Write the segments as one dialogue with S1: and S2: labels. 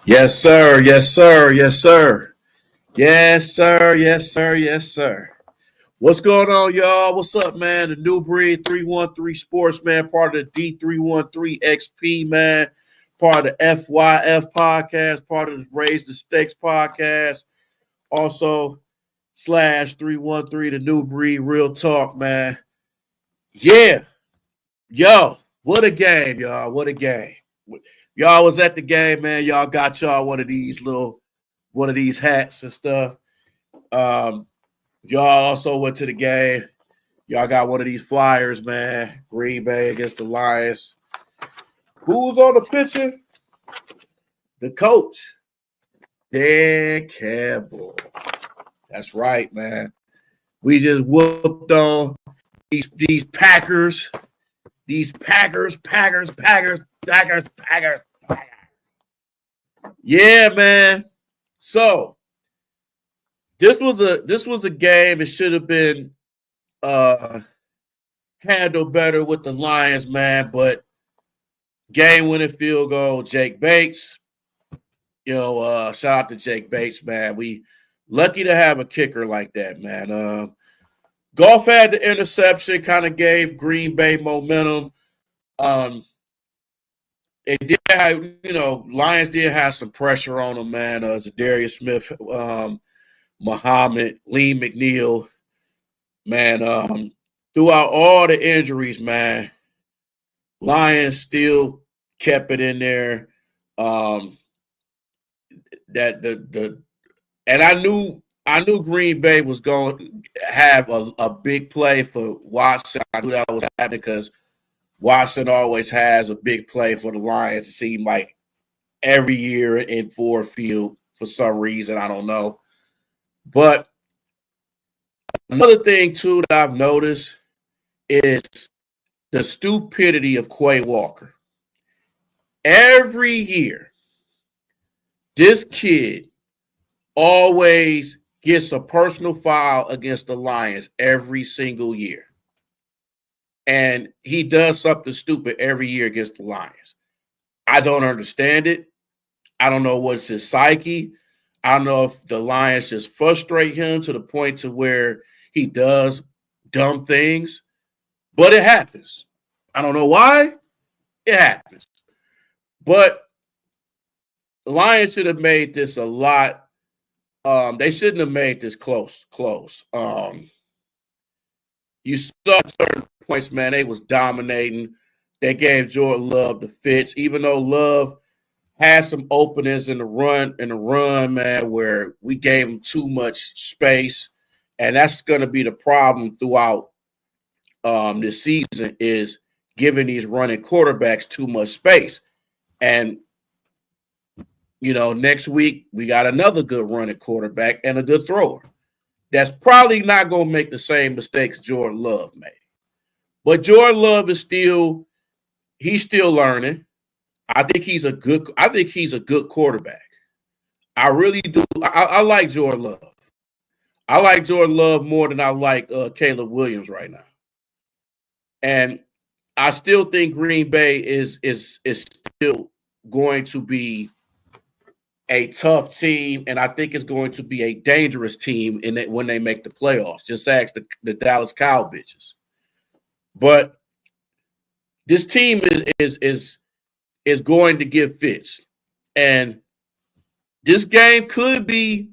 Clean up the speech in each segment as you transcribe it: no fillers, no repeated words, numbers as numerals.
S1: Yes, sir. Yes, sir. Yes, sir. Yes, sir. Yes, sir. Yes, sir. What's going on, y'all? What's up, man? The New Breed 313 Sports, man, part of the D313 XP, man, part of the FYF podcast, part of the Raise the Stakes podcast, also slash 313, the New Breed Real Talk, man. Yeah. Yo, what a game, y'all. What a game. Y'all was at the game, man. Y'all got y'all one of these hats and stuff. Y'all also went to the game. Y'all got one of these flyers, man. Green Bay against the Lions. Who's on the picture? The coach, Dan Campbell. That's right, man. We just whooped on these Packers. These Packers. Yeah, man. So this was a game. It should have been handled better with the Lions, man. But game-winning field goal, Jake Bates. Shout out to Jake Bates, man. We lucky to have a kicker like that, man. Goff had the interception, kind of gave Green Bay momentum. They did have, Lions did have some pressure on them, man. Zadarius Smith, Muhammad, Lee McNeil, man. Throughout all the injuries, man, Lions still kept it in there. And I knew Green Bay was going to have a big play for Watson. I knew that was happening because Watson always has a big play for the Lions. It seemed like every year in Ford Field for some reason. I don't know. But another thing, too, that I've noticed is the stupidity of Quay Walker. Every year, this kid always gets a personal foul against the Lions every single year. And he does something stupid every year against the Lions. I don't understand it. I don't know what's his psyche. I don't know if the Lions just frustrate him to the point to where he does dumb things. But it happens. I don't know why. It happens. But the Lions should have made this a lot. They shouldn't have made this close. You saw certain points, man. They was dominating. They gave Jordan Love the fits, even though Love had some openings in the run, man, where we gave him too much space. And that's going to be the problem throughout this season is giving these running quarterbacks too much space. And, next week we got another good running quarterback and a good thrower. That's probably not going to make the same mistakes Jordan Love made. But Jordan Love is still learning. I think he's a good quarterback. I really do. I like Jordan Love. I like Jordan Love more than I like Caleb Williams right now. And I still think Green Bay is still going to be a tough team, and I think it's going to be a dangerous team when they make the playoffs. Just ask the Dallas Cow bitches. But this team is going to give fits, and this game could be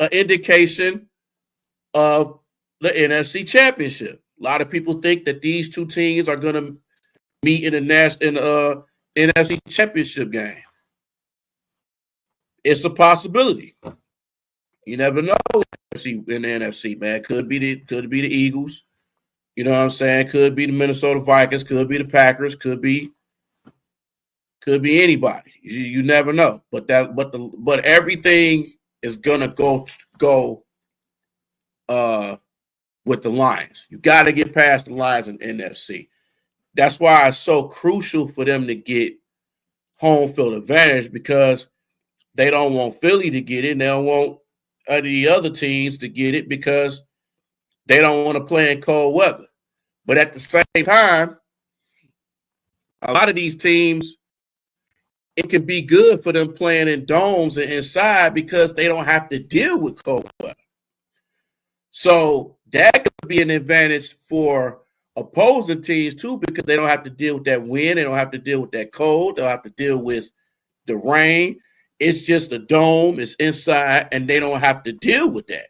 S1: an indication of the NFC Championship. A lot of people think that these two teams are going to meet in the NFC Championship game. It's a possibility. You never know in the NFC, man. Could be the Eagles. You know what I'm saying? Could be the Minnesota Vikings. Could be the Packers. Could be anybody. You never know. But everything is gonna go with the Lions. You got to get past the Lions in NFC. That's why it's so crucial for them to get home field advantage, because they don't want Philly to get it. And they don't want the other teams to get it because they don't want to play in cold weather. But at the same time, a lot of these teams, it can be good for them playing in domes and inside because they don't have to deal with cold weather. So that could be an advantage for opposing teams too, because they don't have to deal with that wind. They don't have to deal with that cold. They don't have to deal with the rain. It's just a dome. It's inside, and they don't have to deal with that.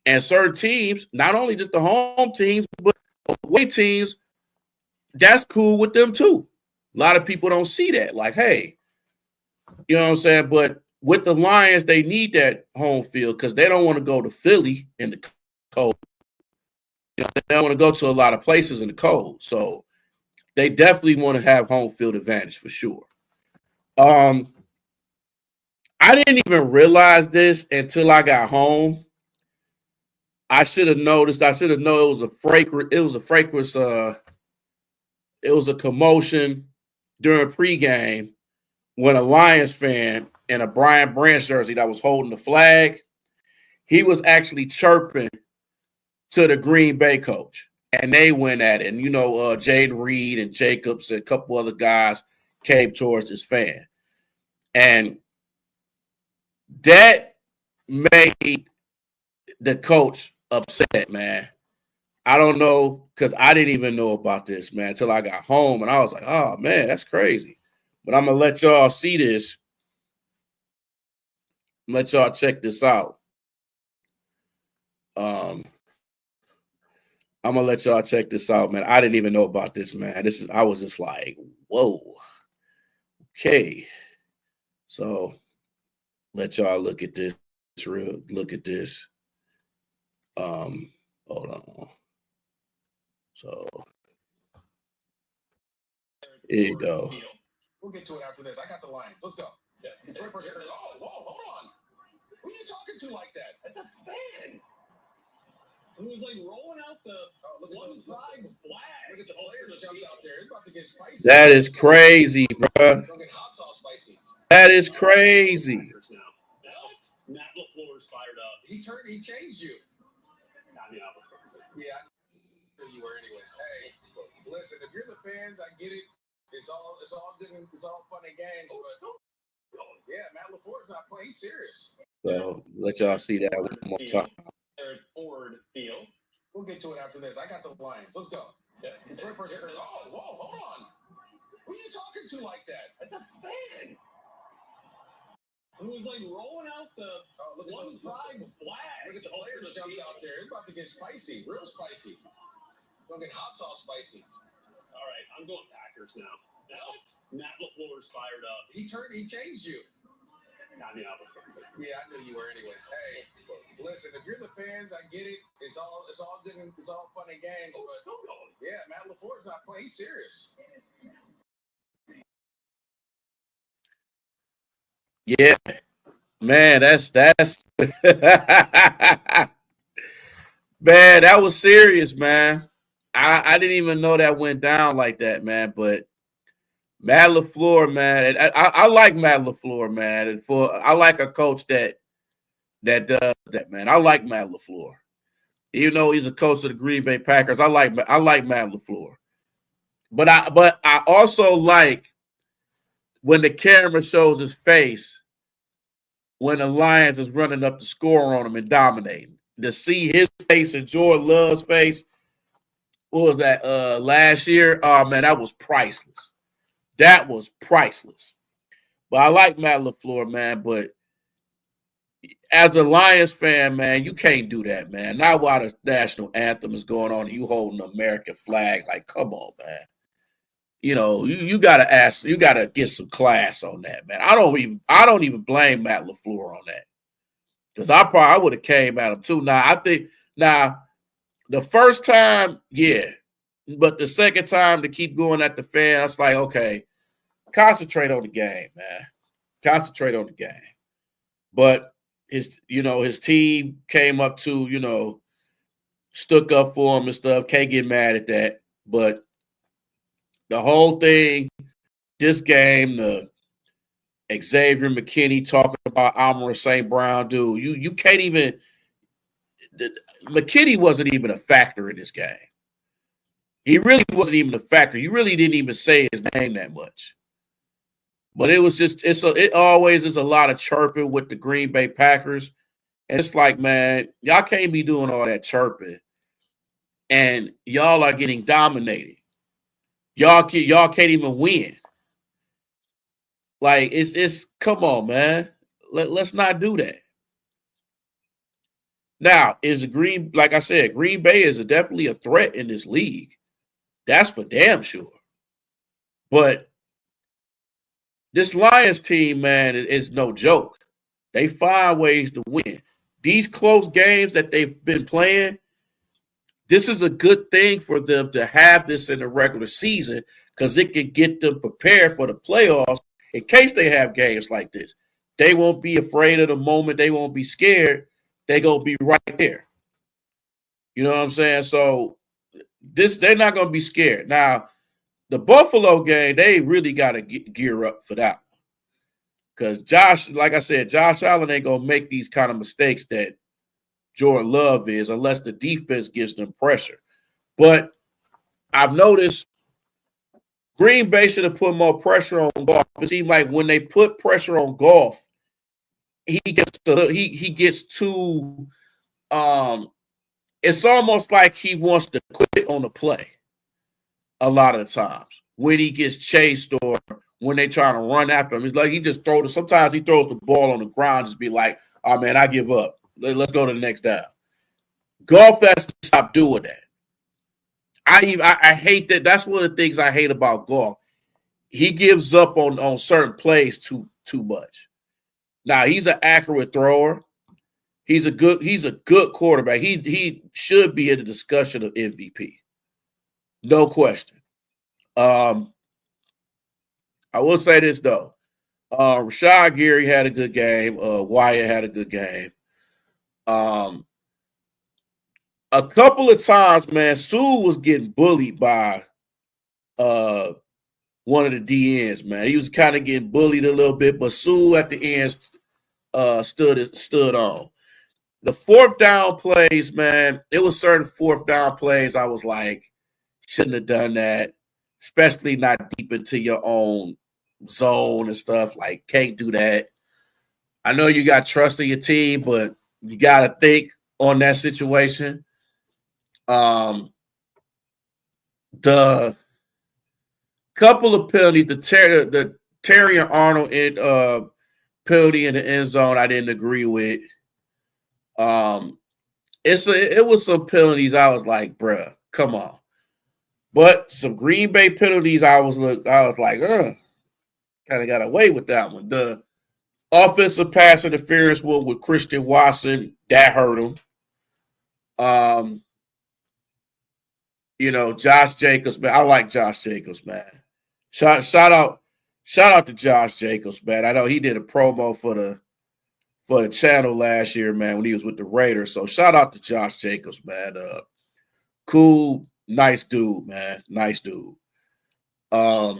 S1: And certain teams, not only just the home teams, but away teams, that's cool with them too. A lot of people don't see that. Like, hey, you know what I'm saying? But with the Lions, they need that home field because they don't want to go to Philly in the cold. You know, they don't want to go to a lot of places in the cold. So they definitely want to have home field advantage for sure. I didn't even realize this until I got home. I should have noticed. I should have known it was a fragrance. It was a fragrance. It was a commotion during pregame when a Lions fan in a Brian Branch jersey that was holding the flag, he was actually chirping to the Green Bay coach, and they went at it. And Jaden Reed and Jacobs and a couple other guys came towards this fan, and that made the coach upset, man. I don't know, because I didn't even know about this, man, until I got home, and I was like, oh, man, that's crazy. But I'm going to let y'all see this. Let y'all check this out. I'm going to let y'all check this out, man. I didn't even know about this, man. I was just like, whoa. Okay. So let y'all look at this. Look at this. Hold on. So here you go.
S2: We'll get to it after this. I got the Lions. Let's go. Yeah. Oh, whoa, hold on. Who are you talking to like that? That's a fan. Who was like rolling out the one flag. Look at the players jumped out there. It's about to get spicy.
S1: That is crazy, bro.
S2: Don't get hot sauce spicy.
S1: That is crazy.
S2: Matt LaFleur's fired up. He changed you. Yeah. You were anyways. Hey, listen, if you're the fans, I get it. It's all good and it's all fun and games. But yeah, Matt LaFleur's not playing. He's serious.
S1: So let y'all see that one more time.
S2: Ford Field. We'll get to it after this. I got the Lions. Let's go. Yeah. Oh, whoa, hold on. Who are you talking to like that? That's a fan. Who was like rolling out the one flag. Look at the players jumped out there. It's about to get spicy, real spicy. It's gonna get hot sauce spicy. All right, I'm going Packers now. What? Matt LaFleur's fired up. He changed you. Yeah, I knew you were anyways. Hey, listen, if you're the fans, I get it. It's all good and it's all fun and games. But yeah, Matt LaFleur's not playing. He's serious.
S1: Yeah, man, that's man, that was serious, man. I didn't even know that went down like that, man. But Matt LaFleur, man, I like Matt LaFleur, man. And I like a coach that does that, man. I like Matt LaFleur. Even though he's a coach of the Green Bay Packers, I like Matt LaFleur. But I also like when the camera shows his face when the Lions is running up the score on him and dominating. To see his face and Jordan Love's face, what was that, last year? Oh, man, that was priceless. That was priceless. But I like Matt LaFleur, man, but as a Lions fan, man, you can't do that, man. Not while the national anthem is going on and you holding the American flag. Like, come on, man. you gotta get some class on that, man. I don't even blame Matt LaFleur on that. Because I would have came at him too. Now the first time, yeah. But the second time to keep going at the fan, I was like, okay, concentrate on the game, man. Concentrate on the game. But his team came up to, stuck up for him and stuff. Can't get mad at that. But the whole thing, this game, the Xavier McKinney talking about Amara St. Brown, dude, you can't even McKinney wasn't even a factor in this game. He really wasn't even a factor. You really didn't even say his name that much. But it was just it always is a lot of chirping with the Green Bay Packers. And it's like, man, y'all can't be doing all that chirping. And y'all are getting dominated. Y'all can't even win. Like it's come on, man. Let's not do that. Now, like I said, Green Bay is definitely a threat in this league. That's for damn sure. But this Lions team, man, is no joke. They find ways to win. These close games that they've been playing, this is a good thing for them to have this in the regular season because it can get them prepared for the playoffs in case they have games like this. They won't be afraid of the moment. They won't be scared. They're going to be right there. You know what I'm saying? So they're not going to be scared. Now, the Buffalo game, they really got to gear up for that one. Because like I said, Josh Allen ain't going to make these kind of mistakes that Jordan Love is unless the defense gives them pressure. But I've noticed Green Bay should have put more pressure on Goff. It seems like when they put pressure on Goff, he gets too it's almost like he wants to quit on the play a lot of the times when he gets chased or when they trying to run after him. It's like he just sometimes he throws the ball on the ground, just be like, oh man, I give up. Let's go to the next down. Goff has to stop doing that. I hate that. That's one of the things I hate about Goff. He gives up on certain plays too much. Now he's an accurate thrower. He's a good quarterback. He should be in the discussion of MVP. No question. I will say this though. Rashad Gary had a good game. Wyatt had a good game. A couple of times, man, Sue was getting bullied by one of the DNs, man. He was kind of getting bullied a little bit, but Sue at the end stood on. The fourth down plays, man, it was certain fourth down plays I was like, shouldn't have done that, especially not deep into your own zone and stuff. Like, can't do that. I know you got trust in your team, but you got to think on that situation. The couple of penalties, the Terry and Arnold penalty in the end zone, I didn't agree with. It was some penalties I was like, bruh, come on. But some Green Bay penalties, I was like, kind of got away with that one. The offensive pass interference one with Christian Watson, that hurt him. Josh Jacobs, man. I like Josh Jacobs, man. Shout out to Josh Jacobs, man. I know he did a promo for the channel last year, man, when he was with the Raiders. So shout out to Josh Jacobs, man. Cool, nice dude, man. Nice dude. But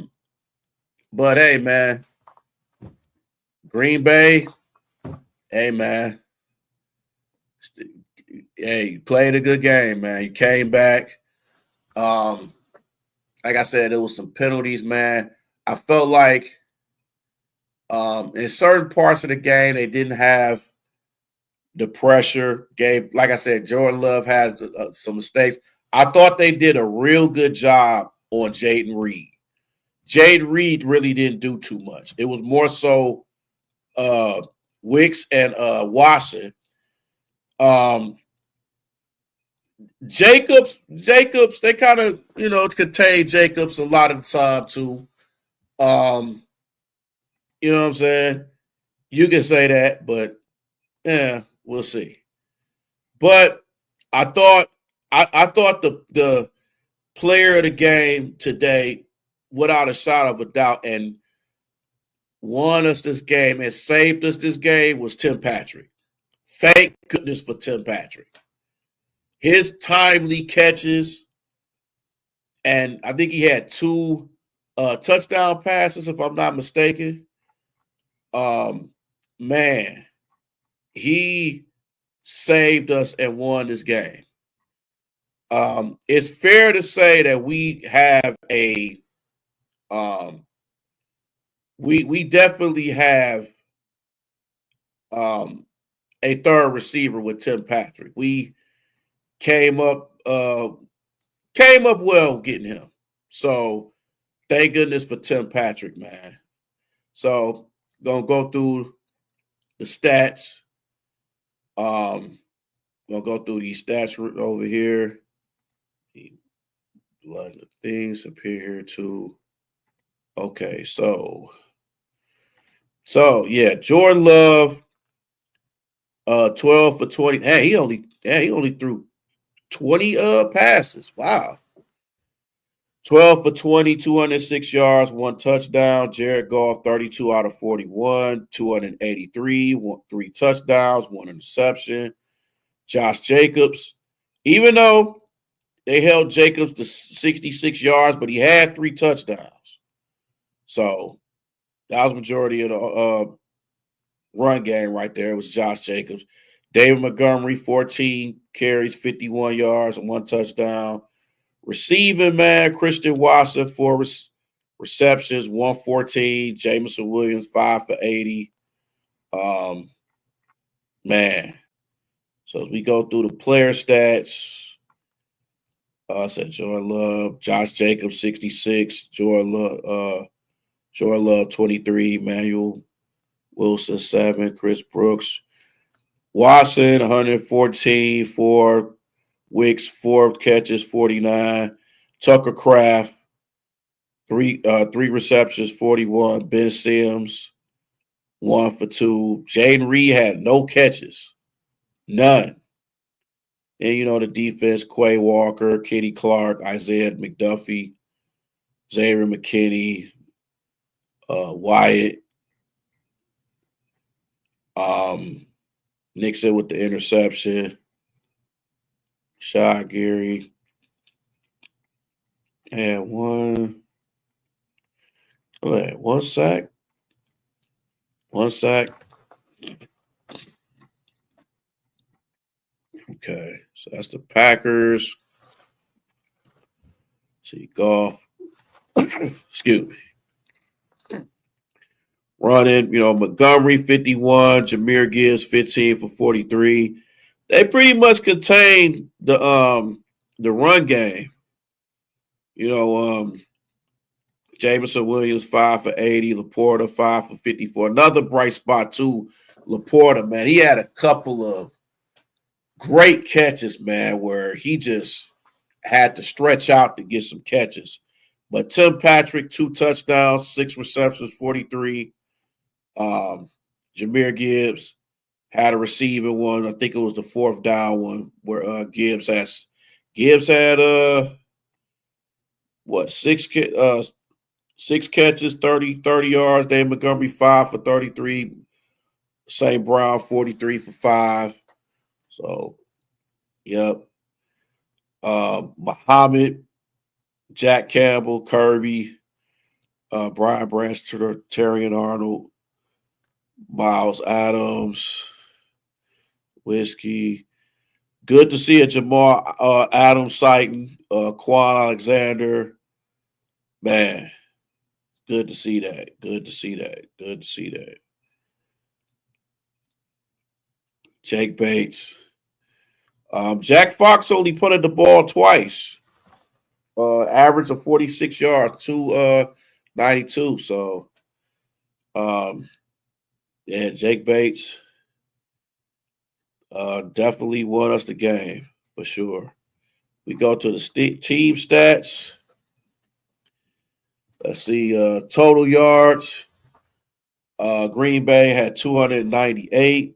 S1: hey, man, Green Bay, hey, man. Hey, you played a good game, man. You came back. Like I said, there was some penalties, man. I felt like in certain parts of the game, they didn't have the pressure. Like I said, Jordan Love had some mistakes. I thought they did a real good job on Jaden Reed. Jaden Reed really didn't do too much. It was more so Wicks and Watson. Jacobs, they kind of, contain Jacobs a lot of the time too. You know what I'm saying? You can say that, but yeah, we'll see. But I thought the player of the game today, without a shadow of a doubt, and won us this game and saved us this game was Tim Patrick. Thank goodness for Tim Patrick. His timely catches, and I think he had two touchdown passes, if I'm not mistaken. Man, he saved us and won this game. It's fair to say that we have we definitely have a third receiver with Tim Patrick. We came up well getting him. So thank goodness for Tim Patrick, man. So gonna go through the stats. Gonna go through these stats over here. Blood the things appear here too. Okay, so yeah, Jordan Love, 12 for 20. Hey, he only threw 20 passes. Wow. 12 for 20, 206 yards, one touchdown. Jared Goff, 32 out of 41, 283, 3 touchdowns, 1 interception. Josh Jacobs, even though they held Jacobs to 66 yards, but he had 3 touchdowns. So that was the majority of the run game right there. It was Josh Jacobs. David Montgomery, 14 carries, 51 yards, and 1 touchdown. Receiving, man, Christian Watson, 4 receptions, 114. Jameson Williams, 5 for 80. Man. So as we go through the player stats, I said Jordan Love, Josh Jacobs, 66. Jordan Love, 23. Emmanuel Wilson, 7. Chris Brooks. Watson, 114. 4. Wicks, 4 catches, 49. Tucker Kraft, 3 receptions, 41. Ben Sims, 1 for 2. Jaden Reed had no catches. None. And, the defense, Quay Walker, Kenny Clark, Isaiah McDuffie, Xavier McKinney, Wyatt, Nixon with the interception, Shy Gary, and one sack. One sack. Okay, so that's the Packers. See, Goff. Excuse me. Running, Montgomery, 51. Jahmyr Gibbs, 15 for 43. They pretty much contained the run game. Jameson Williams, 5 for 80. Laporta, 5 for 54. Another bright spot, too. Laporta, man, he had a couple of great catches, man, where he just had to stretch out to get some catches. But Tim Patrick, 2 touchdowns, 6 receptions, 43. Jahmyr Gibbs had a receiving one. I think it was the 4th down one where Gibbs had 6 catches, 30 yards. Dave Montgomery, 5 for 33. St. Brown, 43 for 5. So, yep. Muhammad, Jack Campbell, Kirby, Brian Branch, Terrian Arnold, Miles Adams, Whiskey. Good to see a Jamal Adams sighting, Quan Alexander. Man, good to see that. Good to see that. Jake Bates. Jack Fox only punted the ball twice. Average of 46 yards, 292. So, yeah, Jake Bates definitely won us the game for sure. We go to the team stats. Let's see, total yards. Green Bay had 298.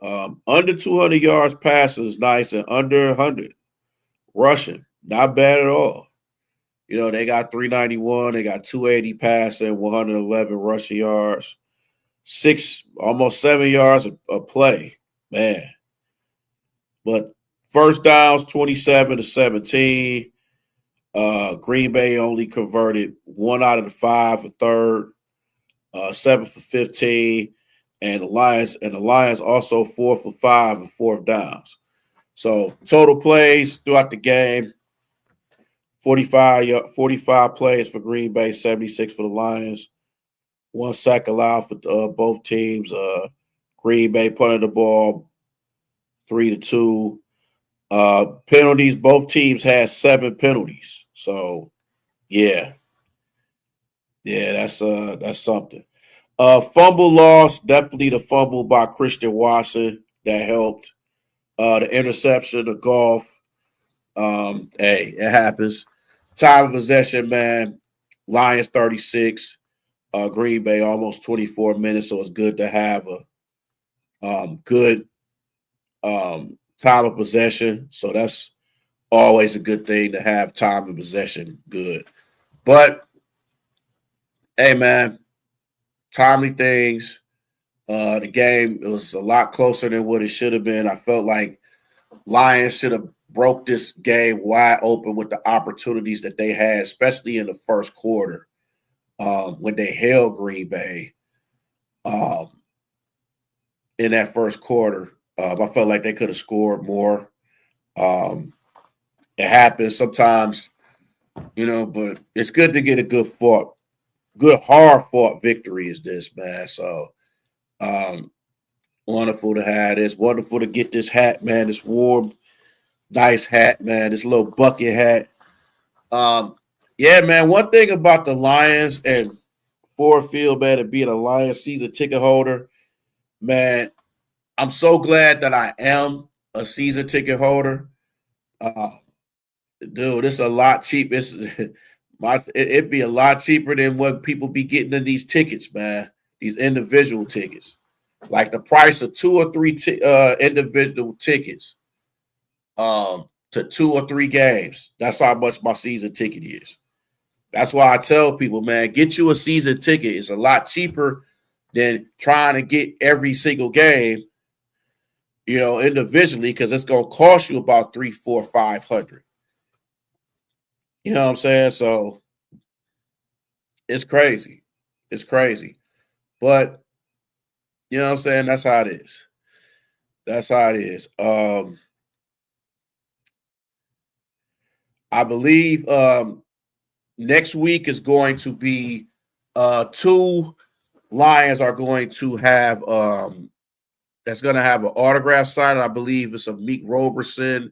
S1: Under 200 yards passing is nice, and under 100 rushing, not bad at all. You know, they got 391, they got 280 passing, 111 rushing yards, almost 7 yards a play, man. But first downs, 27 to 17. Green Bay only converted 1 out of the 5 a third, 7 for 15, and the Lions also 4 for 5 and fourth downs. So total plays throughout the game, 45 plays for Green Bay, 76 for the Lions. 1 sack allowed for both teams. Green Bay punted the ball 3-2. Penalties, both teams had 7 penalties. So, yeah, that's something. Fumble loss, definitely the fumble by Christian Watson that helped. The interception, the golf. Hey, it happens. Time of possession, man. Lions 36. Green Bay almost 24 minutes, so it's good to have a good time of possession. So that's always a good thing to have time of possession good. But hey, man, timely things. The game, it was a lot closer than what it should have been. I felt like Lions should have broke this game wide open with the opportunities that they had, especially in the first quarter when they held Green Bay in that first quarter. I felt like they could have scored more. It happens sometimes, you know, but it's good to get a good hard-fought victory is this, man. So wonderful to have this. Wonderful to get this hat, man. This warm, nice hat, man. This little bucket hat. Yeah, man, one thing about the Lions and Ford Field, man, and being a Lions season ticket holder, man, I'm so glad that I am a season ticket holder. Dude, it's a lot cheap. It'd be a lot cheaper than what people be getting in these tickets, man. These individual tickets, like the price of 2 or 3 individual tickets, to 2 or 3 games. That's how much my season ticket is. That's why I tell people, man, get you a season ticket. It's a lot cheaper than trying to get every single game, you know, individually, because it's gonna cost you about $300, $400, $500. You know what I'm saying? So it's crazy. It's crazy. But you know what I'm saying? That's how it is. That's how it is. I believe next week is going to be 2 Lions are going to have that's going to have an autograph sign. I believe it's a Meek Roberson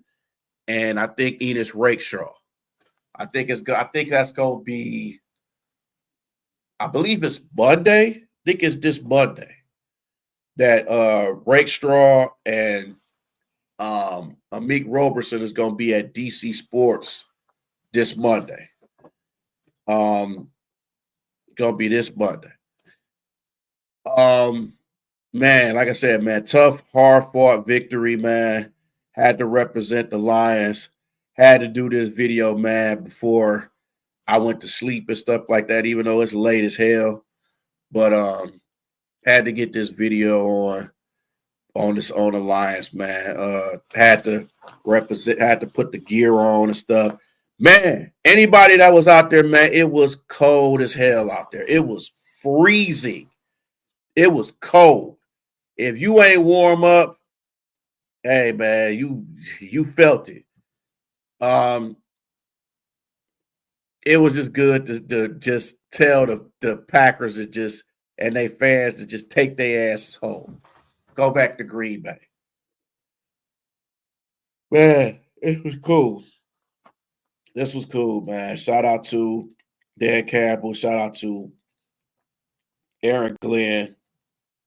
S1: and I think Enos Rakeshaw. I think that's going to be. I believe it's Monday. I think it's this Monday that Rakestraw and Meek Roberson is going to be at DC Sports this Monday. Going to be this Monday. Man, like I said, man, tough, hard-fought victory, man. Had to represent the Lions. Had to do this video, man, before I went to sleep and stuff like that, even though it's late as hell. But had to get this video on the Lions, man. Had to put the gear on and stuff. Man, anybody that was out there, man, it was cold as hell out there. It was freezing. It was cold. If you ain't warm up, hey, man, you felt it. It was just good to just tell the Packers and they fans to just take their asses home. Go back to Green Bay. Man, it was cool. This was cool, man. Shout out to Dan Campbell. Shout out to Aaron Glenn.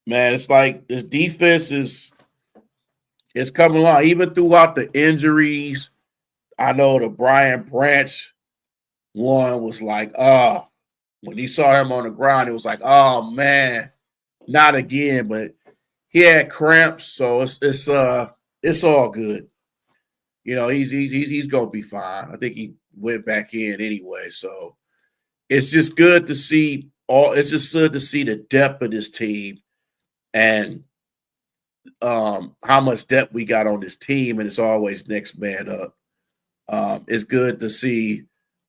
S1: Man, it's like this defense is coming along. Even throughout the injuries, I know the Brian Branch one was like, when he saw him on the ground, it was like, oh man, not again. But he had cramps, so it's all good. He's gonna be fine. I think he went back in anyway. So it's just good to see it's just good to see the depth of this team and how much depth we got on this team, and it's always next man up. It's good to see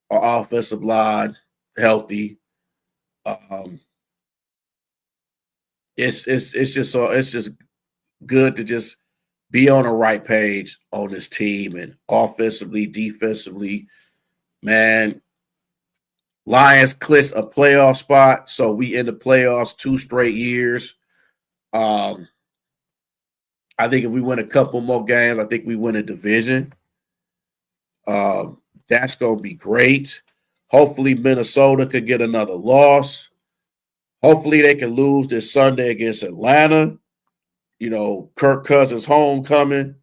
S1: our offensive line healthy. It's just good to just be on the right page on this team, and offensively, defensively, man. Lions clinched a playoff spot, so we in the playoffs 2 straight years. I think if we win a couple more games, I think we win a division. That's going to be great. Hopefully, Minnesota could get another loss. Hopefully, they can lose this Sunday against Atlanta. Kirk Cousins' homecoming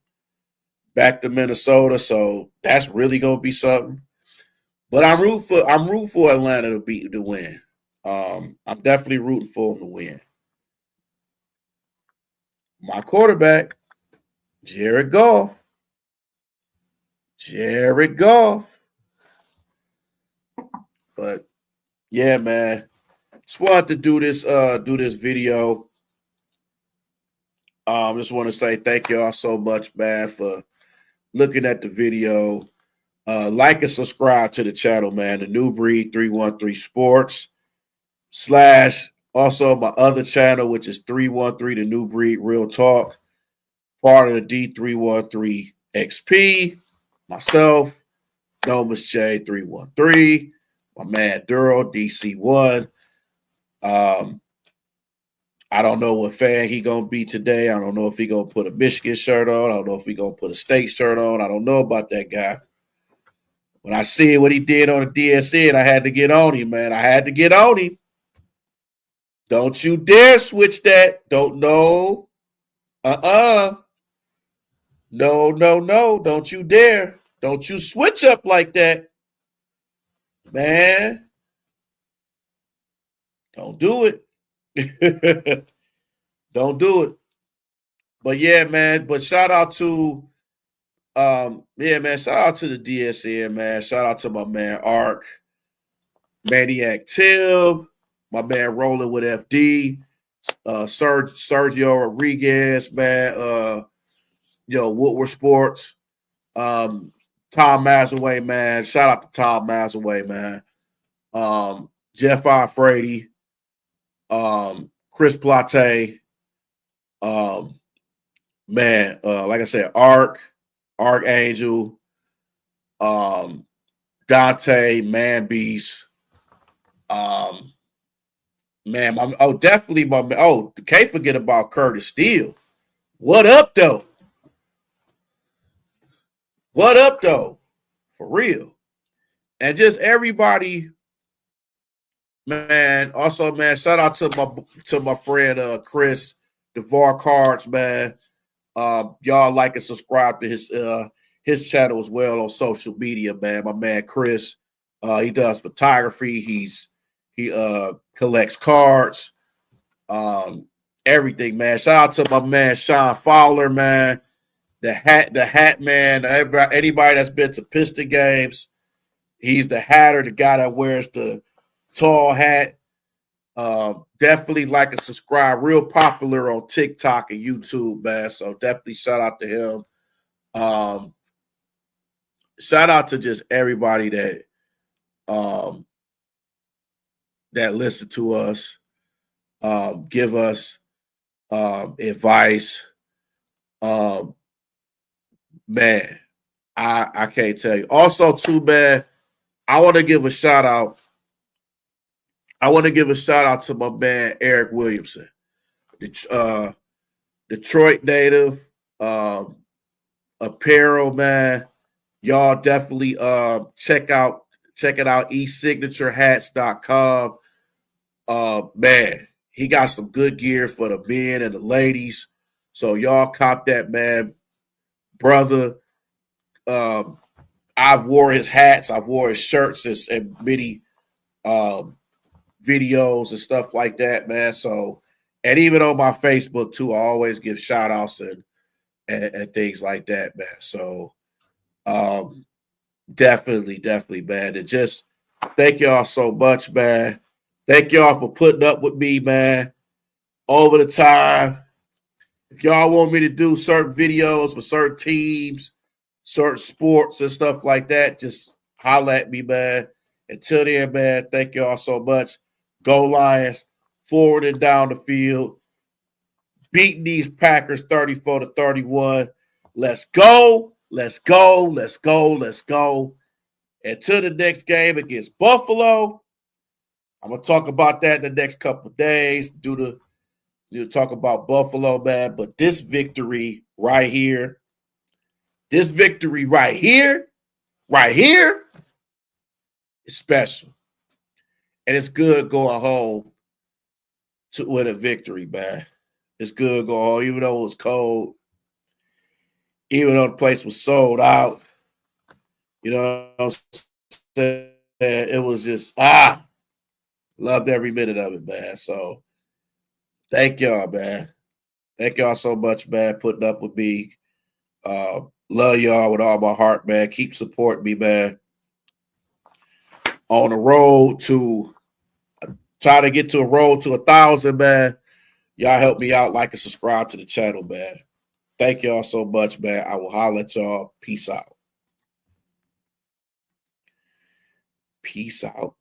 S1: back to Minnesota, so that's really going to be something. But I'm rooting for Atlanta to win. I'm definitely rooting for them to win. My quarterback, Jared Goff. But yeah, man. Just wanted to do this video. Just want to say thank y'all so much, man, for looking at the video. Like and subscribe to the channel, man. The New Breed 313 Sports / also my other channel, which is 313 The New Breed Real Talk, part of the D313 XP. Myself, Nomus J 313, my man Duro DC1. I don't know what fan he gonna be today. I don't know if he gonna put a Michigan shirt on. I don't know if he gonna put a State shirt on. I don't know about that guy. When I see what he did on the DSN, I had to get on him, man. I had to get on him. Don't you dare switch that. Don't know. No. Don't you dare. Don't you switch up like that. Man. Don't do it. Don't do it. But yeah, man. But shout out to shout out to the DSN, man. Shout out to my man Ark, Maniac Tib, my man Rolling with FD, Sergio Rodriguez, man, Woodward Sports, Tom Mazaway, man. Shout out to Tom Mazaway, man. Jeff Alfredi, Chris Plate, man, like I said, Archangel, Dante, Man Beast, man, definitely my man. Oh, can't forget about Curtis Steele. What up, though? For real. And just everybody, man. Also, man, shout out to my friend Chris DeVar Cards, man. Y'all like and subscribe to his channel as well on social media, man. My man Chris, he does photography. He collects cards, everything, man. Shout out to my man Sean Fowler, man. The hat man. Anybody that's been to Piston games, he's the hatter, the guy that wears the tall hat. Definitely like and subscribe. Real popular on TikTok and YouTube, man. So definitely shout out to him. Shout out to just everybody that listen to us, give us advice. Man, I can't tell you. Also, too, man, I want to give a shout out. I want to give a shout out to my man Eric Williamson, Detroit native, apparel, man. Y'all definitely check it out, esignatureHats.com. Man, he got some good gear for the men and the ladies. So y'all cop that, man. Brother, I've wore his hats, I've wore his shirts and many videos and stuff like that, man. So, and even on my Facebook too, I always give shout outs and things like that, man. So, definitely, man. And just thank y'all so much, man. Thank y'all for putting up with me, man, over the time. If y'all want me to do certain videos for certain teams, certain sports and stuff like that, just holler at me, man. Until then, man, thank y'all so much. Go Lions, forward and down the field, beating these Packers 34-31. Let's go. Until the next game against Buffalo. I'm gonna talk about that in the next couple of days. Talk about Buffalo, man. But this victory right here, is special. And it's good going home with a victory, man. It's good going home, even though it was cold, even though the place was sold out. You know what I'm saying? It was just, loved every minute of it, man. So thank y'all, man. Thank y'all so much, man, putting up with me. Love y'all with all my heart, man. Keep supporting me, man. On the road to try to get to a road to 1,000, man. Y'all help me out, like and subscribe to the channel, man. Thank y'all so much, man. I will holler at y'all. Peace out. Peace out.